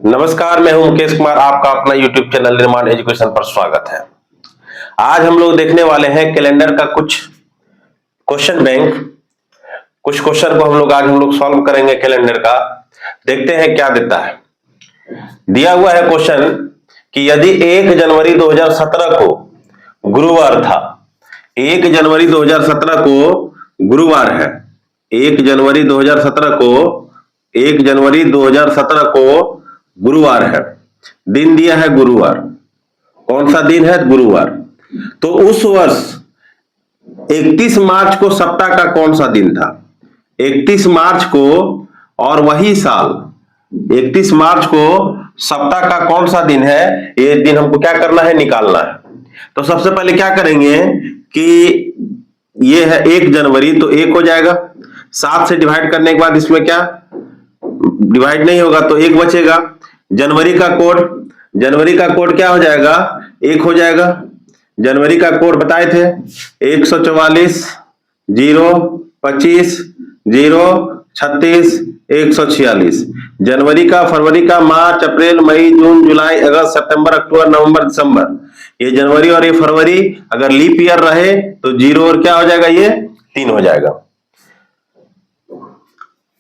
नमस्कार, मैं हूं मुकेश कुमार। आपका अपना YouTube चैनल निर्माण एजुकेशन पर स्वागत है। आज हम लोग देखने वाले हैं कैलेंडर का कुछ क्वेश्चन बैंक। कुछ क्वेश्चन को आज हम लोग सॉल्व करेंगे कैलेंडर का। देखते हैं क्या देता है। दिया हुआ है क्वेश्चन कि यदि 1 जनवरी 2017 को गुरुवार था, 1 जनवरी 2017 को गुरुवार है, 1 जनवरी 2017 को गुरुवार है, दिन दिया है गुरुवार। कौन सा दिन है? गुरुवार। तो उस वर्ष 31 मार्च को सप्ताह का कौन सा दिन था? 31 मार्च को और वही साल 31 मार्च को सप्ताह का कौन सा दिन है? ये दिन हमको क्या करना है? निकालना है। तो सबसे पहले क्या करेंगे कि ये है 1 जनवरी, तो 1 हो जाएगा। 7 से डिवाइड करने के बाद इसमें क्या डिवाइड नहीं होगा तो 1 बचेगा। जनवरी का कोड क्या हो जाएगा? 1 हो जाएगा। जनवरी का कोड बताए थे 144 0 25 0 36 146। जनवरी का, फरवरी का, मार्च, अप्रैल, मई, जून, जुलाई, अगस्त, सितंबर, अक्टूबर, नवंबर, दिसंबर। ये जनवरी और ये फरवरी अगर लीप ईयर रहे तो 0 और क्या हो जाएगा? ये 3 हो जाएगा।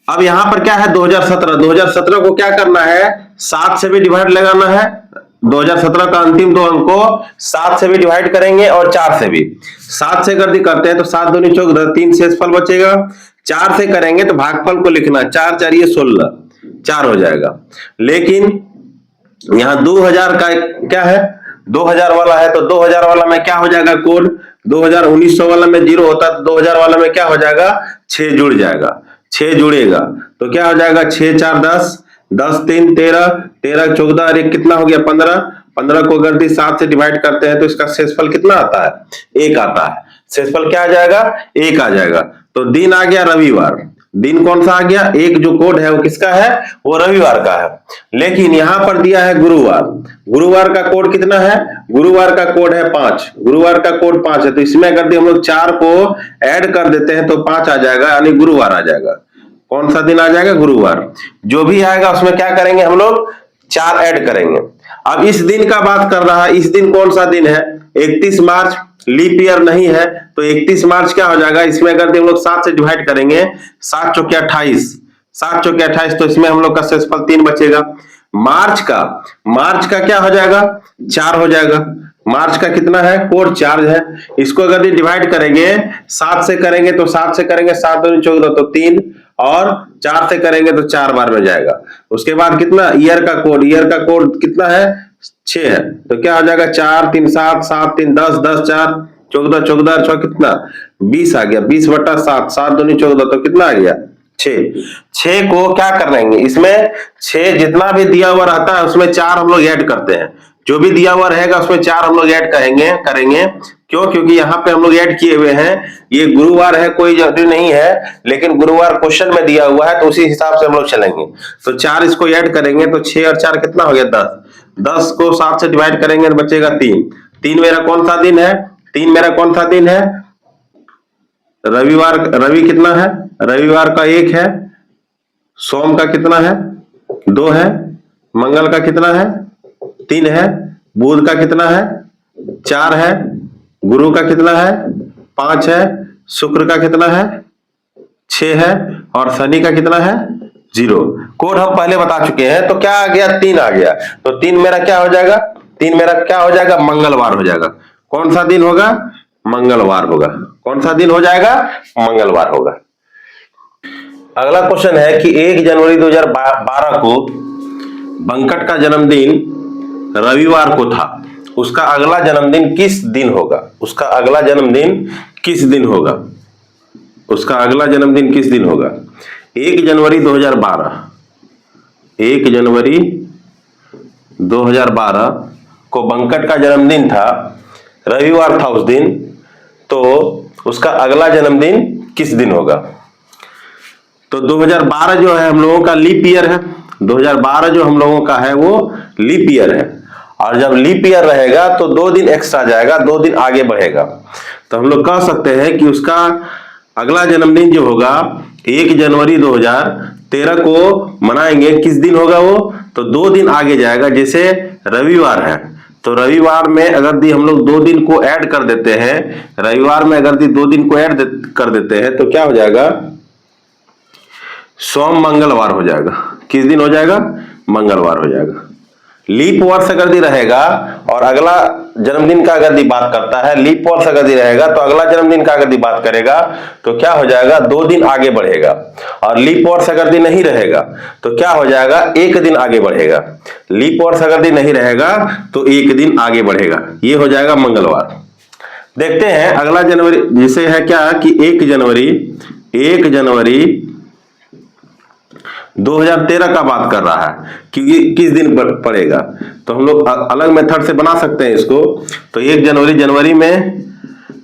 अब यहां पर क्या है? 2017 को क्या करना है? 7 से भी डिवाइड लगाना है। 2017 का अंतिम 2 अंक को 7 से भी डिवाइड करेंगे और 4 से भी। 7 से अगर करते हैं तो 7 दूनी 14, 3 शेषफल बचेगा। 4 से करेंगे तो भागफल को लिखना, 4 4 ये 16, 4 हो जाएगा। लेकिन यहां 2000 का क्या है? 2000 वाला है, तो 2000 वाला में क्या हो जाएगा? कोड 2000 1900 वाला में 0 होता है, तो 2000 वाला में क्या हो जाएगा? 6 जुड़ जाएगा, 6 जुड़ेगा तो क्या हो जाएगा? 6 4 10, 10 3 13, 13 14 और 1 कितना हो गया? 15। 15 को अगर 7 से डिवाइड करते हैं तो इसका शेषफल कितना आता है? 1 आता है। शेषफल क्या आ जाएगा? 1 आ जाएगा। तो दिन आ गया रविवार। दिन कौन सा आ गया? एक जो कोड है वो किसका है? वो रविवार का है। लेकिन यहां पर दिया है गुरुवार। गुरुवार का कोड कितना है? गुरुवार का कोड है 5। गुरुवार का कोड 5 है, तो इसमें अगर हम लोग 4 को ऐड कर देते हैं तो 5 आ जाएगा, यानी गुरुवार आ जाएगा। कौन सा दिन आ जाएगा? गुरुवार। जो भी आएगा उसमें क्या करेंगे हम लोग? 4 ऐड करेंगे। अब इस दिन का बात कर रहा है, इस दिन कौन सा दिन है? 31 मार्च। लीप ईयर नहीं है तो 31 मार्च क्या हो जाएगा? इसमें अगर हम लोग 7 से डिवाइड करेंगे, 7 चौके 28, 7 चौके 28, तो इसमें हम लोग का शेषफल 3 बचेगा। मार्च का क्या हो जाएगा? 4 हो जाएगा। मार्च का कितना है? कोड 4 है। इसको अगर डिवाइड करेंगे 7 से करेंगे तो 7 से करेंगे 7 दूनी 14 तो 3, और 4 से करेंगे तो 4 बार में जाएगा। उसके बाद कितना? ईयर का कोड कितना है? 6 है, तो क्या हो जाएगा? 4 3 7, 7 3 10, 10 4 14, 14 6 कितना? 20 आ गया। 20/7, 7 दूनी 14 तो कितना आ गया? 6। 6 को क्या कर लेंगे? इसमें 6 जितना भी दिया हुआ रहता है उसमें 4 हम लोग ऐड करते हैं। जो भी दिया हुआ रहेगा उसमें 4 हम लोग ऐड करेंगे। क्यों? क्योंकि यहाँ पे हम लोग ऐड किए हुए हैं। ये गुरुवार है, कोई जरूरी नहीं है, लेकिन गुरुवार क्वेश्चन में दिया हुआ है तो उसी हिसाब से हम लोग चलेंगे। तो 4 इसको ऐड करेंगे तो 6 और 4 कितना हो गया? 10। 10 को 7 से डिवाइड करेंगे तो बचेगा 3। 3 मेरा कौन सा दिन है? 3 मेरा कौन सा दिन है? रविवार। रवि कितना है? रविवार का 1 है। सोम का कितना है? 2 है। मंगल का कितना है? 3 है। बुध का कितना है? 4 है। गुरु का कितना है? 5 है। शुक्र का कितना है? 6 है। और शनि का कितना है? 0। कोड हम पहले बता चुके हैं। तो क्या आ गया? 3 आ गया। तो 3 मेरा क्या हो जाएगा? 3 मेरा क्या हो जाएगा? मंगलवार हो जाएगा। कौन सा दिन होगा? मंगलवार होगा। कौन सा दिन हो जाएगा? मंगलवार होगा। अगला क्वेश्चन है कि 1 जनवरी 2012 को बंकट का जन्मदिन रविवार को था। उसका अगला जन्मदिन किस दिन होगा? उसका अगला जन्मदिन किस दिन होगा? उसका अगला जन्मदिन किस दिन होगा? 1 जनवरी 2012, 1 जनवरी 2012 को बंकट का जन्मदिन था, रविवार था उस दिन, तो उसका अगला जन्मदिन किस दिन होगा? तो 2012 जो है हम लोगों का लीप ईयर है। 2012 जो हम लोगों का है वो लीप ईयर है, और जब लीप ईयर रहेगा तो 2 दिन एक्स्ट्रा जाएगा, 2 दिन आगे बढ़ेगा। तो हम लोग कह सकते हैं कि उसका अगला जन्मदिन जो होगा 1 जनवरी 2013 13 को मनाएंगे, किस दिन होगा वो, तो 2 दिन आगे जाएगा। जैसे रविवार है तो रविवार में अगर दी हम लोग 2 दिन को ऐड कर देते हैं, रविवार में अगर दी 2 दिन को ऐड कर देते हैं तो क्या हो जाएगा, सोम मंगलवार हो जाएगा। किस दिन हो जाएगा, मंगलवार हो जाएगा। लीप वर्ष अगर दी रहेगा और अगला जन्मदिन का अगर दी बात करता है, लीप वर्ष अगर दी रहेगा तो अगला जन्मदिन का अगर दी बात करेगा तो क्या हो जाएगा, 2 दिन आगे बढ़ेगा। और लीप वर्ष अगर दी नहीं रहेगा तो क्या हो जाएगा, 1 दिन आगे बढ़ेगा। लीप वर्ष अगर दी नहीं रहेगा तो 1 दिन आगे बढ़ेगा, ये हो जाएगा मंगलवार। देखते हैं अगला जनवरी, जिसे है क्या कि 1 जनवरी 2013 का बात कर रहा है कि किस दिन पड़ेगा। तो हम लोग अलग मेथड से बना सकते हैं इसको। तो 1 जनवरी में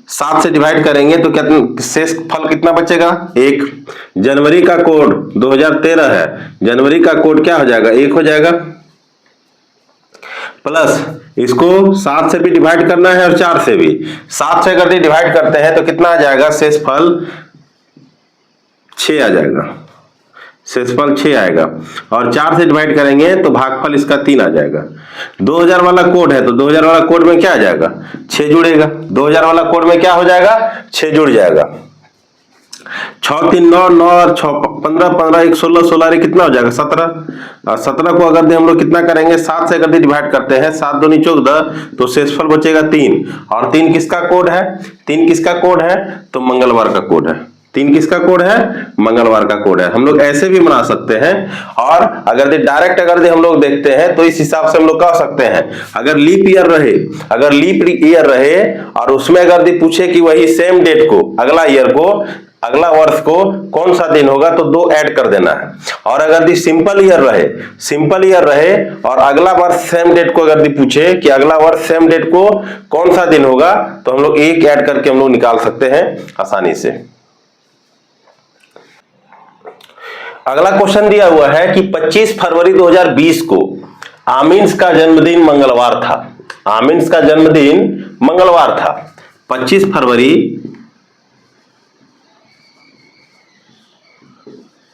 7 से डिवाइड करेंगे तो क्या शेष फल कितना बचेगा, 1। जनवरी का कोड 2013 है, जनवरी का कोड क्या हो जाएगा, 1 हो जाएगा। प्लस इसको 7 से भी डिवाइड करना है और 4 से भी। 7 से अगर डिवाइड करते हैं तो कितना आ जाएगा, शेष फल 6 आ जाएगा, शेषफल 6 आएगा। और 4 से डिवाइड करेंगे तो भागफल इसका 3 आ जाएगा। 2000 वाला कोड है तो 2000 वाला कोड में क्या आ जाएगा, 6 जुड़ेगा। 2000 वाला कोड में क्या हो जाएगा, 6 जुड़ जाएगा। 6 3 9 9 और 6 15 15 1 16 16 कितना हो जाएगा, 17। और 17 को अगर हम लोग कितना करेंगे, 7 से अगर डिवाइड करते हैं, 7 दूनी 14 तो शेषफल बचेगा 3। और 3 किसका कोड है, 3 किसका कोड है, तो मंगलवार का कोड है। 3 किसका कोड है, मंगलवार का कोड है। हम लोग ऐसे भी बना सकते हैं। और अगर डायरेक्ट अगर हम लोग देखते हैं तो इस हिसाब से हम लोग कह सकते हैं, अगर लीप ईयर रहे, अगर लीप ईयर रहे और उसमें अगर पूछे कि वही सेम डेट को, अगला ईयर को, अगला वर्ष को कौन सा दिन होगा तो 2 ऐड कर देना है। और अगर दी सिंपल ईयर रहे और अगला वर्ष सेम डेट को अगर दी पूछे कि अगला वर्ष सेम डेट को कौन सा दिन होगा तो हम लोग 1 ऐड करके हम लोग निकाल सकते हैं आसानी से। अगला क्वेश्चन दिया हुआ है कि 25 फरवरी 2020 को आमीन्स का जन्मदिन मंगलवार था। आमीन्स का जन्मदिन मंगलवार था। 25 फरवरी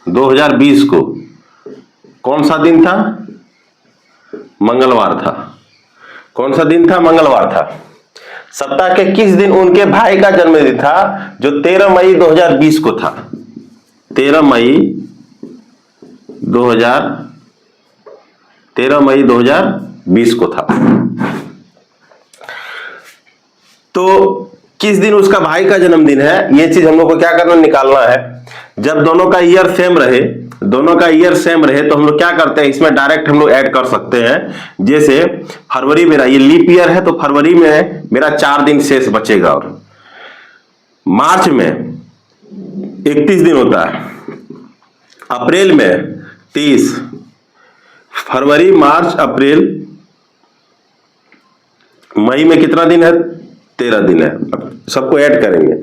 2020 को कौन सा दिन था, मंगलवार था। कौन सा दिन था, मंगलवार था। सप्ताह के किस दिन उनके भाई का जन्मदिन था, जो 13 मई 2020 को था। 13 मई 2020 को था। तो किस दिन उसका भाई का जन्मदिन है, ये चीज हम लोग को क्या करना, निकालना है। जब दोनों का ईयर सेम रहे, तो हम लोग क्या करते हैं, इसमें डायरेक्ट हम लोग ऐड कर सकते हैं। जैसे फरवरी मेरा ये लीप ईयर है तो फरवरी में मेरा 4 दिन शेष बचेगा। और मार्च में 31 दिन होता है, अप्रैल में 30, फरवरी मार्च अप्रैल, मई में कितना दिन है, 13 दिन है। अब सबको ऐड करेंगे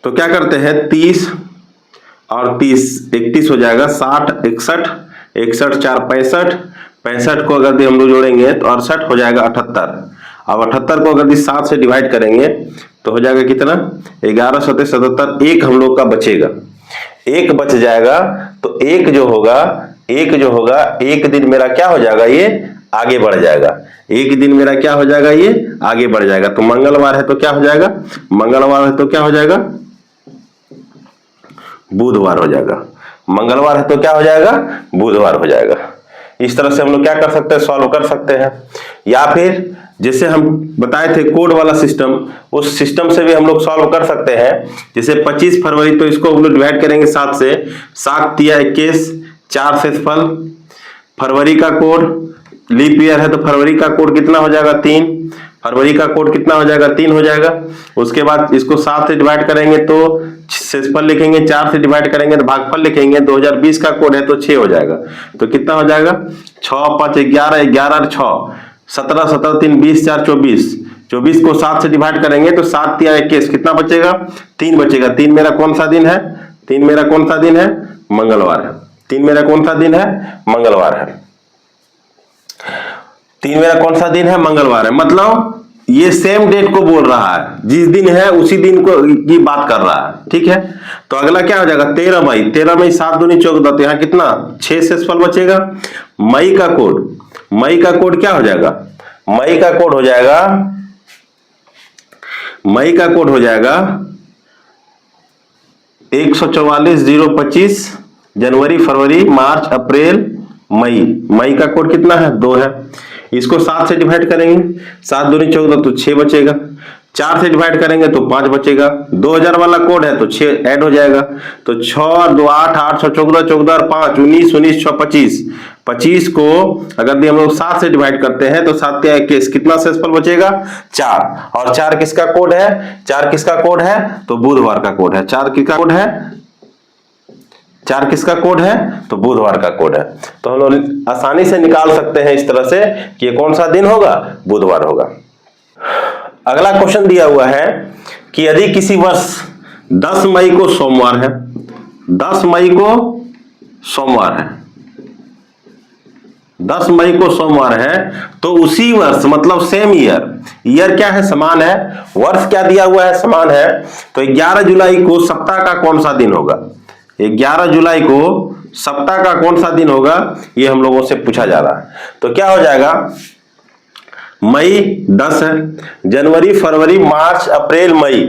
तो क्या करते हैं, 30 और 30 31 हो जाएगा, 60 61 61 4 65 65 को अगर हम लोग जोड़ेंगे तो 68 हो जाएगा 78। अब 78 को अगर 7 से डिवाइड करेंगे तो हो जाएगा कितना, 11 7 77। एक हम लोग का बचेगा, एक बच जाएगा। तो एक जो होगा एक दिन मेरा क्या हो जाएगा, ये आगे बढ़ जाएगा। एक दिन मेरा क्या हो जाएगा, ये आगे बढ़ जाएगा। तो मंगलवार है तो क्या हो जाएगा, मंगलवार है तो क्या हो जाएगा, बुधवार हो जाएगा। मंगलवार है तो क्या हो जाएगा, बुधवार हो जाएगा। इस तरह से हम लोग क्या कर सकते हैं, सॉल्व कर सकते हैं। या फिर जैसे हम बताए थे कोड वाला सिस्टम, उस सिस्टम से भी हम लोग सॉल्व कर सकते हैं। जैसे 25 फरवरी तो इसको हम लोग डिवाइड करेंगे 7 से, 7 तिया 21, 4 शेषफल। फरवरी का कोड लीप ईयर है तो फरवरी का कोड कितना हो जाएगा, 3। फरवरी का कोड कितना हो जाएगा, 3 हो जाएगा। उसके बाद इसको 7 से डिवाइड करेंगे तो शेषफल लिखेंगे, 4 से डिवाइड करेंगे तो भागफल लिखेंगे। 2020 का कोड है तो 6 हो जाएगा। तो कितना हो जाएगा, 6 5 11 11 और 6 17 17 3 20 4 24। 24 को 7 से डिवाइड करेंगे तो 7 तिया 21, कितना बचेगा, 3 बचेगा। 3 मेरा कौन सा दिन है, 3 मेरा कौन सा दिन है, मंगलवार है। 3 मेरा कौन सा दिन है, मंगलवार है। 3 मेरा कौन सा दिन है, मंगलवार है। मतलब ये सेम डेट को बोल रहा है, जिस दिन है उसी दिन को की बात कर रहा है, ठीक है। तो अगला क्या हो जाएगा 13 मई, 13 मई 7 दूनी 14, तो यहाँ कितना 6 शेषफल बचेगा। मई का कोड, मई का कोड क्या हो जाएगा, मई का कोड हो जाएगा, मई का कोड हो जाएगा 144,025, जनवरी फरवरी मार्च अप्रैल मई, मई का कोड कितना है 2 है। इसको 7 से डिवाइड करेंगे, 7 दूनी 14 तो 6 बचेगा, 4 से डिवाइड करेंगे तो 5 बचेगा, 2000 वाला कोड है तो 6 ऐड हो जाएगा, तो 6 और 2 8, 8 6 14, 14 और 5 19, 19 6 25, 25 को अगर हम लोग 7 से डिवाइड करते हैं तो 7 के 21, कितना शेषफल बचेगा 4, और 4 किसका कोड है, 4 किसका कोड है तो बुधवार का कोड है, 4 किसका कोड है, 4 किसका कोड है तो बुधवार का कोड है। तो हम लोग आसानी से निकाल सकते हैं इस तरह से कि ये कौन सा दिन होगा, बुधवार होगा। अगला क्वेश्चन दिया हुआ है कि यदि किसी वर्ष 10 मई को सोमवार है, 10 मई को सोमवार है, 10 मई को सोमवार है, तो उसी वर्ष मतलब सेम ईयर, ईयर क्या है समान है, वर्ष क्या दिया हुआ है समान है, तो 11 जुलाई को सप्ताह का कौन सा दिन होगा, 11 जुलाई को सप्ताह का कौन सा दिन होगा, ये हम लोगों से पूछा जा रहा है। तो क्या हो जाएगा, मई 10 है, जनवरी फरवरी मार्च अप्रैल मई,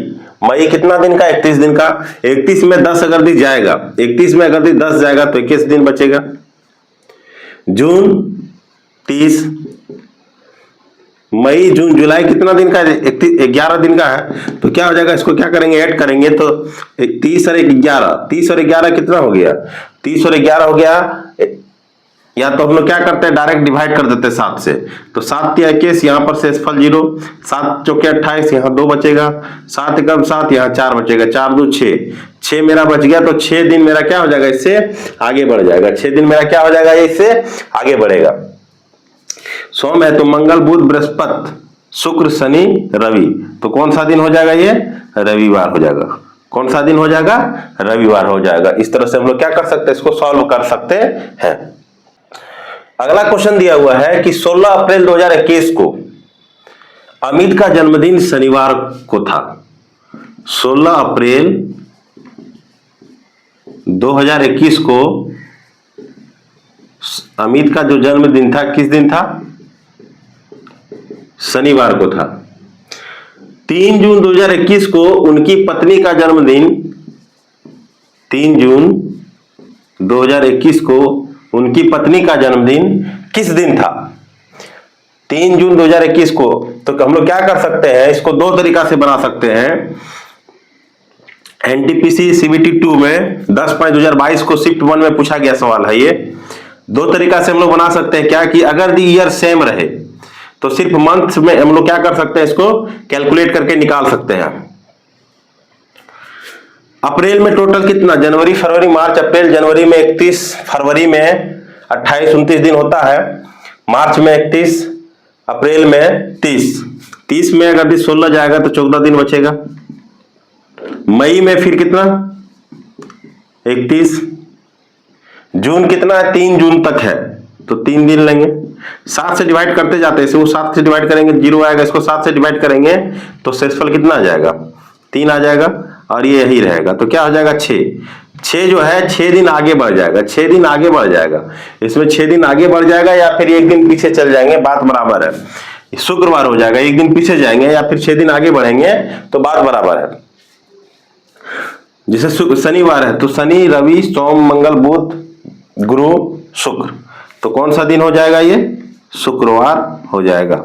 मई कितना दिन का 31 दिन का, 31 में 10 अगर दी जाएगा, 31 में अगर दी 10 जाएगा तो 21 दिन बचेगा। जून 30, मई जून जुलाई कितना दिन का, 11 दिन का है, तो क्या हो जाएगा, इसको क्या करेंगे ऐड करेंगे तो 30 और 11, 30 और 11 कितना हो गया, 30 और 11 हो गया, या तो हम लोग क्या करते हैं डायरेक्ट डिवाइड कर देते हैं 7 से, तो 7 या 21, यहाँ पर शेषफल 0, 7 चौके 28, यहाँ 2 बचेगा, 7 एकम 7, यहाँ 4 बचेगा, 4 2 6, 6 मेरा बच गया, तो 6 दिन मेरा क्या हो जाएगा, इससे आगे बढ़ जाएगा, 6 दिन मेरा क्या हो जाएगा, इससे आगे बढ़ेगा। सोम है तो मंगल बुध बृहस्पति शुक्र शनि रवि, तो कौन सा दिन हो जाएगा, ये रविवार हो जाएगा, कौन सा दिन हो जाएगा, रविवार हो जाएगा। इस तरह से हम लोग क्या कर सकते हैं, इसको सॉल्व कर सकते हैं। अगला क्वेश्चन दिया हुआ है कि 16 अप्रैल 2021 को अमित का जन्मदिन शनिवार को था, 16 अप्रैल 2021 को अमित का जो जन्मदिन था किस दिन था, शनिवार को था। 3 जून 2021 को उनकी पत्नी का जन्मदिन, 3 जून 2021 को उनकी पत्नी का जन्मदिन किस दिन था, 3 जून 2021 को। तो हम लोग क्या कर सकते हैं, इसको 2 तरीका से बना सकते हैं। एनटीपीसी सीबीटी 2 में 10/2022 को शिफ्ट 1 में पूछा गया सवाल है ये। 2 तरीका से हम लोग बना सकते हैं क्या कि अगर दी ईयर सेम रहे तो सिर्फ मंथ में हम लोग क्या कर सकते हैं, इसको कैलकुलेट करके निकाल सकते हैं। अप्रैल में टोटल कितना, जनवरी फरवरी मार्च अप्रैल, जनवरी में 31, फरवरी में 28 29 दिन होता है, मार्च में 31, अप्रैल में 30, 30 में अगर 16 जाएगा तो 14 दिन बचेगा। मई में फिर कितना 31, जून कितना है 3 जून तक है तो 3 दिन लेंगे, 7 से डिवाइड करते जाते हैं, इसे वो 7 से डिवाइड करेंगे 0 आएगा, इसको 7 से डिवाइड करेंगे तो शेषफल कितना आ जाएगा 3 आ जाएगा, और ये यही रहेगा, तो क्या हो जाएगा 6 जो है 6 दिन आगे बढ़ जाएगा, 6 दिन आगे बढ़ जाएगा, इसमें 6 दिन आगे बढ़ जाएगा या फिर 1 दिन पीछे चल जाएंगे, बात बराबर है। शुक्रवार हो जाएगा, 1 दिन पीछे जाएंगे या फिर 6 दिन आगे बढ़ेंगे तो बात बराबर है। जैसे शनिवार है तो शनि रवि सोम मंगल बुध गुरु शुक्र, तो कौन सा दिन हो जाएगा, ये शुक्रवार हो जाएगा।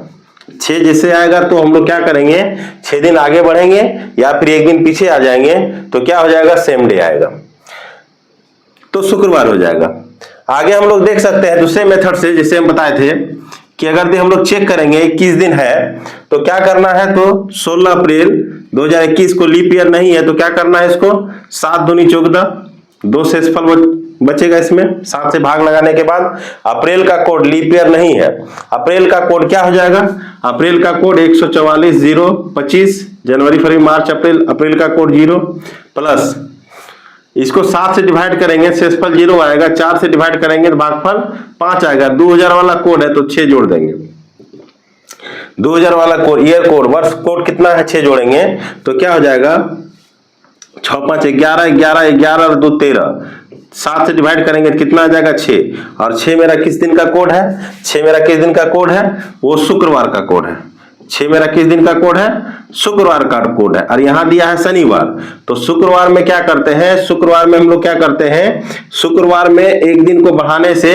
6 जैसे आएगा तो हम लोग क्या करेंगे 6 दिन आगे बढ़ेंगे या फिर 1 दिन पीछे आ जाएंगे तो क्या हो जाएगा, सेम डे आएगा तो शुक्रवार हो जाएगा। आगे हम लोग देख सकते हैं दूसरे मेथड से, जैसे हम बताए थे कि अगर हम लोग चेक करेंगे 21 दिन है तो क्या करना है, तो 16 अप्रैल 2021 को लीप ईयर नहीं है तो क्या करना है, इसको 7 दूनी 14, 2 शेषफल बचेगा इसमें, 7 से भाग लगाने के बाद। अप्रैल का कोड लीप ईयर नहीं है, अप्रैल का कोड क्या हो जाएगा, अप्रैल का कोड 144,025, जनवरी फरवरी मार्च अप्रैल, अप्रैल का कोड 0 प्लस इसको 7 से डिवाइड करेंगे शेषफल 0 आएगा, 4 से डिवाइड करेंगे तो भागफल 5 आएगा, 2000 वाला कोड है तो 6 जोड़ देंगे 2000 वाला कोड, ईयर कोड, वर्ष कोड कितना है 6 जोड़ेंगे तो क्या हो जाएगा 6 5 11 11 11 और 2 13, 7 से डिवाइड करेंगे तो कितना आ जाएगा 6, और 6 मेरा किस दिन का कोड है, 6 मेरा किस दिन का कोड है, वो शुक्रवार का कोड है। 6 मेरा किस दिन का कोड है, शुक्रवार का कोड है, और यहां दिया है शनिवार। तो शुक्रवार में क्या करते हैं, शुक्रवार में हम लोग क्या करते हैं, शुक्रवार में एक दिन को बढ़ाने से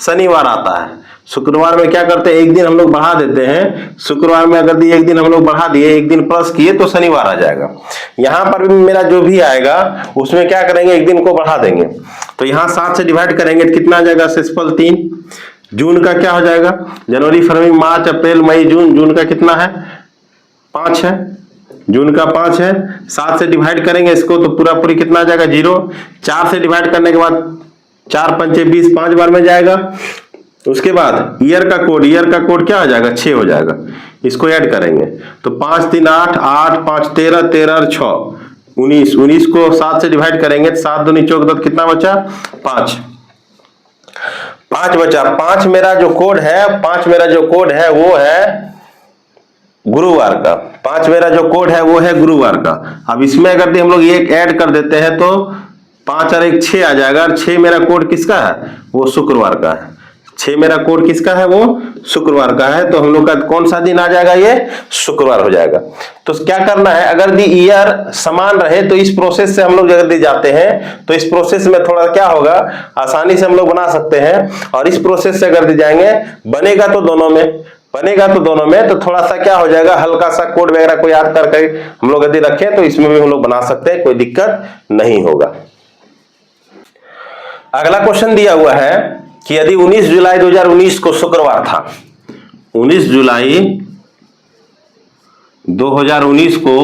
शनिवार आता है। शुक्रवार में क्या करते हैं, एक दिन हम लोग बढ़ा देते हैं। शुक्रवार में अगर एक दिन हम लोग बढ़ा दिए, एक दिन प्लस किए तो शनिवार आ जाएगा। यहां पर भी मेरा जो भी आएगा उसमें क्या करेंगे, एक दिन को बढ़ा देंगे। तो यहां 7 से डिवाइड करेंगे तो कितना आ जाएगा, शेषफल 3। जून का क्या हो जाएगा, जनवरी फरवरी मार्च अप्रैल मई जून, जून का कितना है 5 है, जून का 5 है। 7 से डिवाइड करेंगे इसको तो पूरा पूरी कितना आ जाएगा 0। 4 से डिवाइड करने के बाद 4 पंचे 20, 5 बार में जाएगा। उसके बाद ईयर का कोड, ईयर का कोड क्या हो जाएगा 6 हो जाएगा। इसको ऐड करेंगे तो 5 3 8 8 5 13 13 और 6 19, 19 को 7 से डिवाइड करेंगे तो 7 दूनी 14, कितना बचा 5, 5 बचा। 5 मेरा जो कोड है, 5 मेरा जो कोड है वो है गुरुवार का। 5 मेरा जो कोड है वो है गुरुवार का। अब इसमें अगर हम लोग एक ऐड कर देते हैं तो 5 और 1 6 आ जाएगा, और 6 मेरा कोड किसका है, वो शुक्रवार का है। 6 मेरा कोड किसका है, वो शुक्रवार का है। तो हम लोग का कौन सा दिन आ जाएगा, ये शुक्रवार हो जाएगा। तो क्या करना है, अगर दी ईयर समान रहे तो इस प्रोसेस से हम लोग अगर दी जाते हैं तो इस प्रोसेस में थोड़ा क्या होगा, आसानी से हम लोग बना सकते हैं। और इस प्रोसेस से अगर दी जाएंगे, बनेगा तो दोनों में, बनेगा तो दोनों में, तो थोड़ा सा क्या हो जाएगा, हल्का सा कोड वगैरह को याद करके हम लोग यदि रखें तो इसमें भी हम लोग बना सकते हैं, कोई दिक्कत नहीं होगा। अगला क्वेश्चन दिया हुआ है कि यदि 19 जुलाई 2019 को शुक्रवार था, 19 जुलाई 2019 को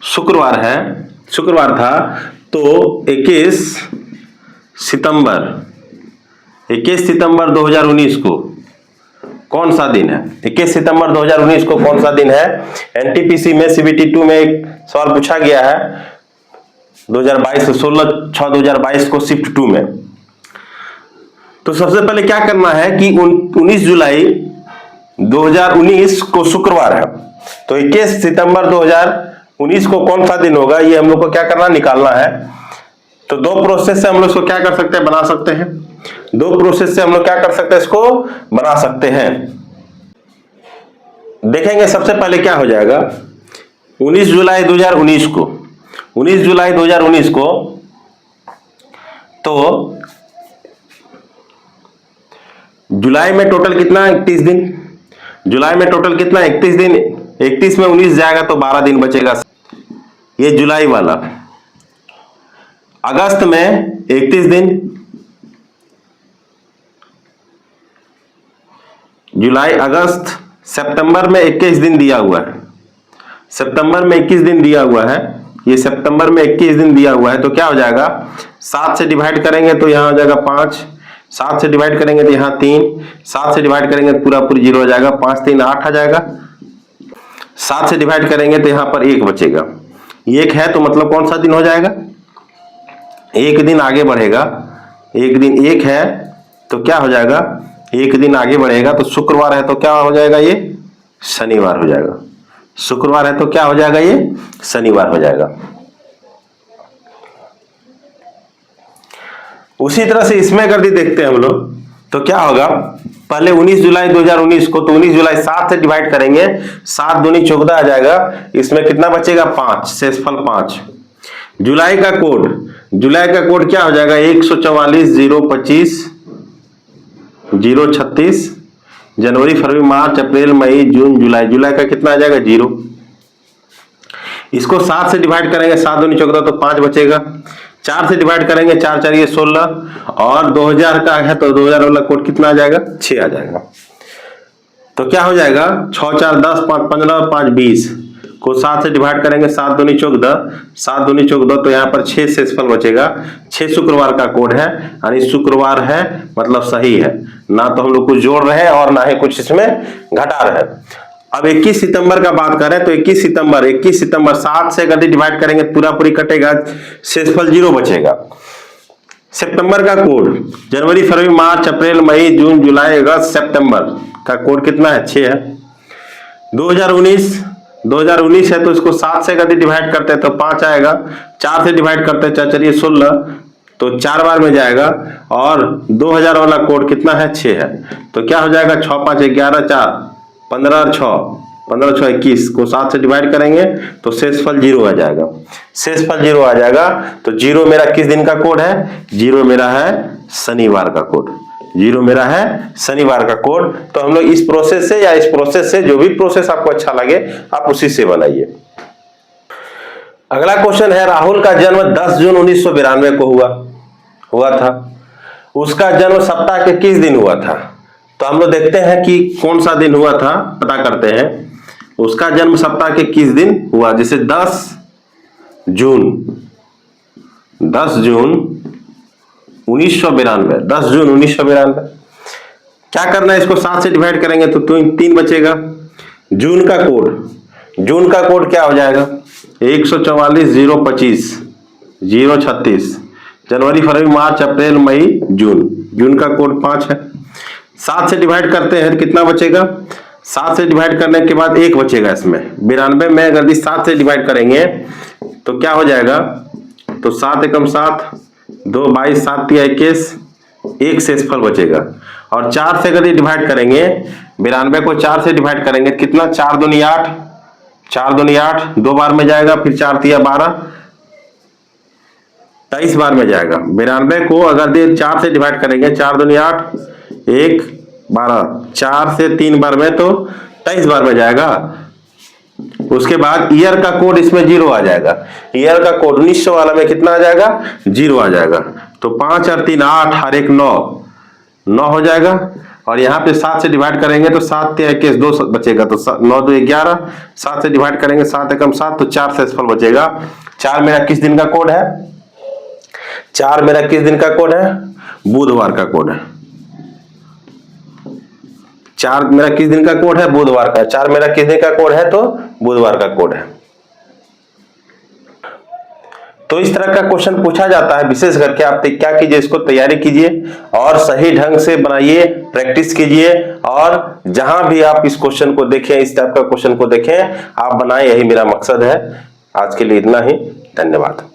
शुक्रवार है, शुक्रवार था, तो 21 सितंबर 2019 को कौन सा दिन है, 21 सितंबर 2019 को कौन सा दिन है। एनटीपीसी में CBT 2 में एक सवाल पूछा गया है 2022 16/6/2022 को शिफ्ट 2 में। तो सबसे पहले क्या करना है कि 19 जुलाई 2019 को शुक्रवार है, तो 21 सितंबर 2019 को कौन सा दिन होगा, ये हम लोग को क्या करना, निकालना है। तो दो प्रोसेस से हम लोग इसको क्या कर सकते हैं, बना सकते हैं। दो प्रोसेस से हम लोग क्या कर सकते हैं, इसको बना सकते हैं। देखेंगे सबसे पहले क्या हो जाएगा, 19 जुलाई 2019 को, 19 जुलाई 2019 को, तो जुलाई में टोटल कितना 31 दिन, जुलाई में टोटल कितना 31 दिन, 31 में 19 जाएगा तो 12 दिन बचेगा, ये जुलाई वाला। अगस्त में 31 दिन, जुलाई अगस्त, सितंबर में 21 दिन दिया हुआ है, सितंबर में 21 दिन दिया हुआ है, ये सितंबर में 21 दिन दिया हुआ है। तो क्या हो जाएगा, 7 से डिवाइड करेंगे तो यहां हो जाएगा 5, 7 से डिवाइड करेंगे तो यहां 3, 7 से डिवाइड करेंगे तो पूरा पूरी 0 हो जाएगा, 5 3 8 आ जाएगा। 7 से डिवाइड करेंगे तो यहां पर 1 बचेगा, 1 है तो मतलब कौन सा दिन हो जाएगा, एक दिन आगे बढ़ेगा, एक दिन 1 है तो क्या हो जाएगा, एक दिन आगे बढ़ेगा, तो शुक्रवार है तो क्या हो जाएगा, ये शनिवार हो जाएगा। शुक्रवार है तो क्या हो जाएगा, ये शनिवार हो जाएगा। उसी तरह से इसमें अगर देखते हैं हम लोग तो क्या होगा, पहले 19 जुलाई 2019 को, तो 19 जुलाई 7 से डिवाइड करेंगे, 7 दूनी 14 आ जाएगा, इसमें कितना बचेगा 5, शेषफल 5। जुलाई का कोड, जुलाई का कोड क्या हो जाएगा, 144 025 036, जनवरी फरवरी मार्च अप्रैल मई जून जुलाई, जुलाई का कितना आ जाएगा 0। इसको 7 से डिवाइड करेंगे, 7 दूनी 14 तो 5 बचेगा। 4 से डिवाइड करेंगे, 4 4 ये 16, और 2000 का है तो 2000 वाला कोड कितना आ जाएगा, 6 आ जाएगा। तो क्या हो जाएगा, 6 4 10 5 15 5 20 को 7 से डिवाइड करेंगे, 7 दूनी 14, 7 दूनी 14 तो यहाँ पर 6 शेषफल बचेगा। 6 शुक्रवार का कोड है, यानी शुक्रवार है मतलब सही है, ना तो हम लोग कुछ जोड़ रहे हैं और ना ही कुछ इसमें घटा रहे हैं। अब 21 सितंबर का बात करें तो 21 सितंबर 7 से अगर डिवाइड करेंगे पूरा पूरी कटेगा, शेषफल 0 बचेगा। सितंबर का कोड, जनवरी फरवरी मार्च अप्रैल मई जून जुलाई अगस्त सितंबर का कोड कितना है? 6 है। 2019 है तो इसको 7 से यदि डिवाइड करते हैं तो 5 आएगा। 4 से डिवाइड करते हैं, चलिए 16 तो 4 बार में जाएगा। और 2000 वाला कोड कितना है? 6 है। तो क्या हो जाएगा? 6 5 11 4 15 और 6 15 6 21 को 7 से डिवाइड करेंगे तो शेषफल 0 आ जाएगा। शेषफल 0 आ जाएगा। तो 0 मेरा किस दिन का कोड है? 0 मेरा है शनिवार का कोड। 0 मेरा है शनिवार का कोड। तो हम लोग इस प्रोसेस से या इस प्रोसेस से, जो भी प्रोसेस आपको अच्छा लगे आप उसी से बनाइए। अगला क्वेश्चन है, राहुल का जन्म 10 जून 1992 को हुआ था। उसका जन्म सप्ताह के किस दिन हुआ था? तो हम लोग देखते हैं कि कौन सा दिन हुआ था, पता करते हैं। उसका जन्म सप्ताह के किस दिन हुआ? जैसे 10 जून 1992, 10 जून 1992। क्या करना है? इसको 7 से डिवाइड करेंगे तो 3 बचेगा। जून का कोड क्या हो जाएगा? 144 025 036। जनवरी फरवरी मार्च अप्रैल मई जून का कोड 5 है। 7 से डिवाइड करते हैं कितना बचेगा? 7 से डिवाइड करने के बाद 1 बचेगा इसमें। 92 में अगर 7 से डिवाइड करेंगे तो क्या हो जाएगा? तो 7 एकम 7 2 22 7 3 21 1 शेषफल बचेगा। और 4 से अगर डिवाइड करेंगे, 92 को 4 से डिवाइड करेंगे कितना? 4 दूनी 8 4 दूनी 8 2 बार में जाएगा। फिर 4 3 12 23 बार में जाएगा। 92 को अगर 4 से डिवाइड करेंगे, 4 दूनी 8 1 12 4 से 3 बार में तो 23 बार में जाएगा। उसके बाद ईयर का कोड इसमें 0 आ जाएगा। ईयर का कोड 1900 वाला में कितना आ जाएगा? 0 आ जाएगा। तो 5 और 3 8 हर एक 9 हो जाएगा। और यहाँ पे 7 से डिवाइड करेंगे तो 7 3 21 2 बचेगा। तो 9 2 11 7 से डिवाइड करेंगे 7 एकम 7 तो 4 शेषफल बचेगा। 4 मेरा किस दिन का कोड है? 4 मेरा किस दिन का कोड है? बुधवार का कोड है। 4 मेरा किस दिन का कोड है? बुधवार का। 4 मेरा किस दिन का कोड है? तो बुधवार का कोड है। तो इस तरह का क्वेश्चन पूछा जाता है। विशेष करके आप क्या कीजिए, इसको तैयारी कीजिए और सही ढंग से बनाइए, प्रैक्टिस कीजिए। और जहां भी आप इस क्वेश्चन को देखें, इस टाइप का क्वेश्चन को देखें, आप बनाएं, यही मेरा मकसद है। आज के लिए इतना ही, धन्यवाद।